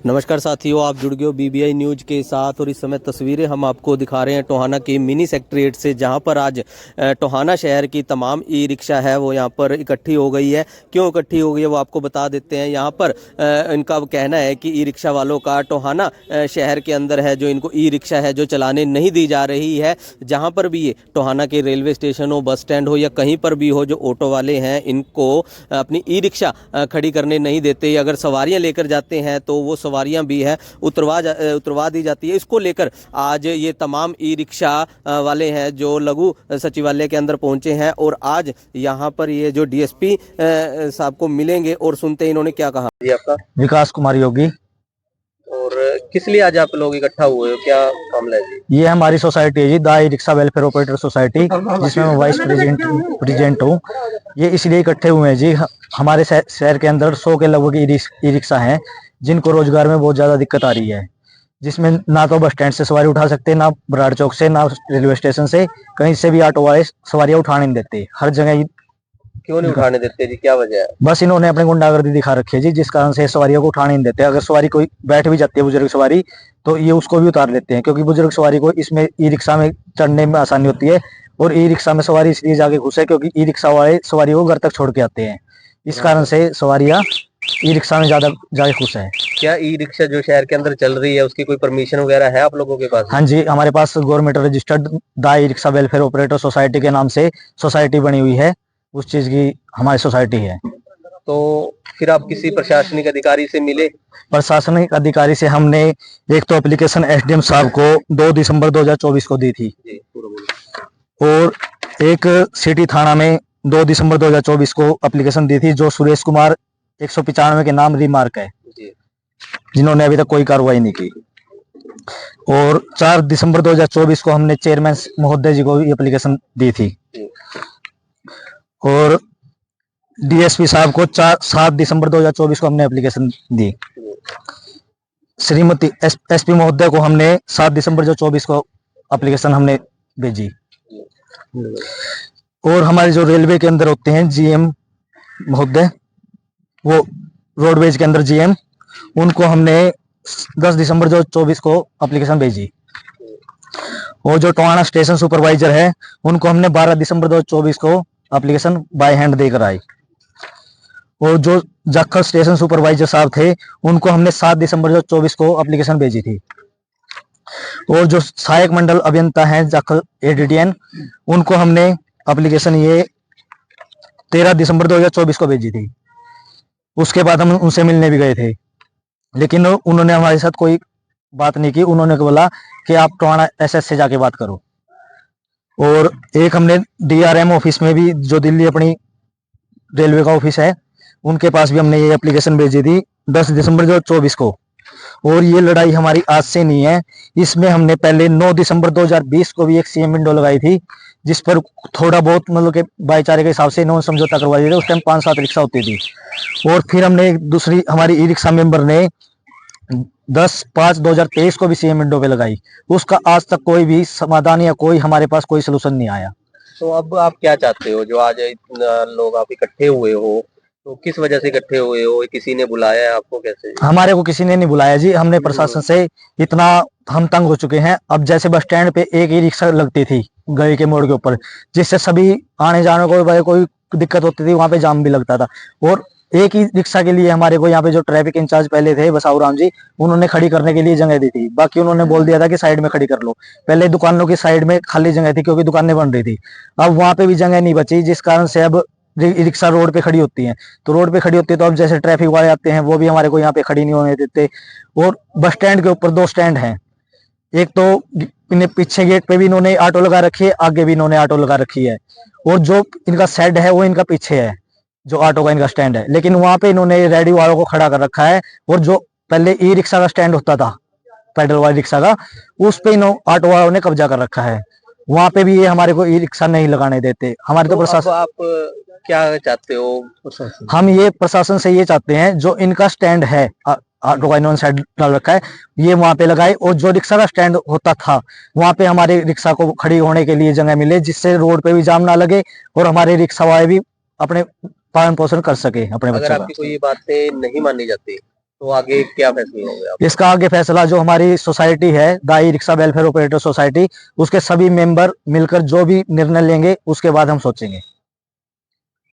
नमस्कार साथियों, आप जुड़ गए हो बीबीआई न्यूज के साथ। और इस समय तस्वीरें हम आपको दिखा रहे हैं टोहाना के मिनी सेक्रेटरीट से, जहां पर आज टोहाना शहर की तमाम ई रिक्शा है वो यहां पर इकट्ठी हो गई है। क्यों इकट्ठी हो गई है वो आपको बता देते हैं। यहां पर इनका कहना है कि ई रिक्शा वालों का टोहाना शहर के अंदर है जो इनको ई रिक्शा है जो चलाने नहीं दी जा रही है। जहाँ पर भी ये टोहाना के रेलवे स्टेशन हो, बस स्टैंड हो या कहीं पर भी हो, जो ऑटो वाले हैं इनको अपनी ई रिक्शा खड़ी करने नहीं देते। अगर सवारियाँ लेकर जाते हैं तो वो सवारियां भी है उतरवा दी जाती है। इसको लेकर आज ये तमाम ई रिक्शा वाले हैं जो लघु सचिवालय के अंदर पहुंचे हैं और आज यहां पर ये जो डीएसपी साहब को मिलेंगे और सुनते हैं इन्होंने क्या कहा। जी आपका? विकास कुमार योगी। और किस लिए आज आप लोग इकट्ठा हुए हो, क्या मामला है जी? ये हमारी सोसाइटी है जी, दा e rickshaw welfare operator society, जिसमें मैं वाइस प्रेसिडेंट हूँ। ये इसलिए इकट्ठे हुए हैं जी, हमारे शहर के अंदर 100 के लगभग ई रिक्शा हैं जिनको रोजगार में बहुत ज्यादा दिक्कत आ रही है। जिसमें ना तो बस स्टैंड से सवारी उठा सकते, ना बराड़ चौक से, ना रेलवे स्टेशन से, कहीं से भी ऑटो वाले सवारियां उठाने नहीं देते। हर जगह क्यों नहीं उठाने देते जी, क्या वजह है? बस इन्होंने अपनी गुंडागर्दी दिखा रखी है जी, जिस कारण से सवारियों को उठाने नहीं देते। अगर सवारी कोई बैठ भी जाती है बुजुर्ग सवारी, तो ये उसको भी उतार लेते हैं, क्योंकि बुजुर्ग सवारी को इसमें ई रिक्शा में चढ़ने में आसानी होती है। और ई रिक्शा में सवारी इसलिए जाके घुसे क्योंकि ई रिक्शा वाले सवारी को घर तक छोड़ के आते हैं। इस कारण से सवारियां ई रिक्शा में ज्यादा खुश है। क्या ई रिक्शा जो शहर के अंदर चल रही है उसकी कोई परमिशन वगैरह है आप लोगों के पास? हाँ जी, हमारे पास गवर्नमेंट रजिस्टर्ड दा e rickshaw welfare operator society के नाम से सोसाइटी बनी हुई है, उस चीज की हमारी सोसाइटी है। तो फिर आप किसी प्रशासनिक अधिकारी से मिले? प्रशासनिक अधिकारी से हमने एक तो एप्लीकेशन एसडीएम साहब को 2 दिसंबर 2024 को दी थी, और एक सिटी थाना में 2 दिसंबर 2024 को एप्लीकेशन दी थी, जो सुरेश कुमार 195 के नाम रिमार्क है, जिन्होंने अभी तक कोई कार्रवाई नहीं की। और 4 दिसंबर 2024 को हमने चेयरमैन महोदय जी को एप्लीकेशन दी थी। और डीएसपी साहब को 7 दिसंबर 2024 को हमने एप्लीकेशन दी। श्रीमती एसपी महोदय को हमने 7 दिसंबर 2024 को एप्लीकेशन हमने भेजी। और हमारे जो रेलवे के अंदर होते हैं जीएम महोदय, वो रोडवेज के अंदर जीएम, उनको हमने 10 दिसंबर 2024 को एप्लीकेशन भेजी। और जो टोहाना स्टेशन सुपरवाइजर है उनको हमने 12 दिसंबर 2024 को एप्लीकेशन बाय हैंड देकर आई। और जो जाखल स्टेशन सुपरवाइजर साहब थे उनको हमने 7 दिसंबर 2024 को एप्लीकेशन भेजी थी। और जो सहायक मंडल अभियंता हैं जाखल एडीडीएन, उनको हमने एप्लीकेशन ये 13 दिसंबर 2024 को भेजी थी। उसके बाद हम उनसे मिलने भी गए थे, लेकिन उन्होंने हमारे साथ कोई बात नहीं की। उन्होंने बोला कि आप टोहाना एसएस से जाके बात करो। और एक हमने डीआरएम ऑफिस में भी, जो दिल्ली अपनी रेलवे का ऑफिस है, उनके पास भी हमने ये एप्लीकेशन भेजी थी 10 दिसंबर 2024 को। और ये लड़ाई हमारी आज से नहीं है, इसमें हमने पहले 9 दिसंबर 2020 को भी एक सीएम विंडो लगाई थी, जिस पर थोड़ा बहुत मतलब के भाईचारे के हिसाब से नॉन समझौता करवा दिया था। उस टाइम 5-7 रिक्शा होती थी। और फिर हमने एक दूसरी, हमारी ई रिक्शा मेंबर ने 10/5/2023 को भी सीएम विंडो पे लगाई। उसका आज तक कोई भी समाधान या कोई हमारे पास कोई सलूशन नहीं आया। तो अब आप क्या चाहते हो? जो आज इतना लोग आप इकट्ठे हुए हो, तो किस वजह से इकट्ठे हुए हो? किसी ने बुलाया है आपको? कैसे? हमारे को किसी ने नहीं बुलाया जी, हमने प्रशासन से इतना हम तंग हो चुके हैं। अब जैसे बस स्टैंड पे एक ही रिक्शा लगती थी गली के मोड़ के ऊपर, जिससे सभी आने जाने को कोई दिक्कत होती थी, वहां पे जाम भी लगता था। और एक ही रिक्शा के लिए हमारे को यहाँ पे जो ट्रैफिक इंचार्ज पहले थे बसाऊ राम जी, उन्होंने खड़ी करने के लिए जगह दी थी। बाकी उन्होंने बोल दिया था कि साइड में खड़ी कर लो। पहले दुकानों की साइड में खाली जगह थी क्योंकि दुकानें बन रही थी, अब वहां पे भी जगह नहीं बची, जिस कारण से अब रिक्शा रोड पे खड़ी होती है। तो रोड पे खड़ी होती है तो अब जैसे ट्रैफिक वाले आते हैं वो भी हमारे को यहाँ पे खड़ी नहीं होने देते। और बस स्टैंड के ऊपर 2 स्टैंड हैं, एक तो इन्हें पीछे गेट पे भी इन्होंने ऑटो लगा रखी है, आगे भी इन्होंने ऑटो लगा रखी है। और जो इनका शेड है वो इनका पीछे है, जो ऑटो का इनका स्टैंड है, लेकिन वहां पे इन्होंने रेडी वालों को खड़ा कर रखा है। और जो पहले ई रिक्शा का स्टैंड होता था, पैडल वाली रिक्शा का, उस पे ऑटो वालों ने कब्जा कर रखा है। वहां पे भी ये हमारे को ई रिक्शा नहीं लगाने देते। हमारे तो प्रशासन, आप क्या चाहते हो? हम ये प्रशासन से ये चाहते हैं, जो इनका स्टैंड है ऑटो का इन्होंने साइड डाल रखा है, ये वहां पे लगाए। और जो रिक्शा का स्टैंड होता था वहां पे हमारे रिक्शा को खड़ी होने के लिए जगह मिले, जिससे रोड पे भी जाम ना लगे और हमारे रिक्शा वाले भी अपने पालन पोषण कर सके अपने बच्चों का। अगर आपकी कोई बातें नहीं मानी जाती तो आगे क्या फैसला होगा आप? इसका आगे फैसला जो हमारी सोसाइटी है दाई रिक्शा वेलफेयर ऑपरेटर सोसाइटी, उसके सभी मेंबर मिलकर जो भी निर्णय लेंगे उसके बाद हम सोचेंगे।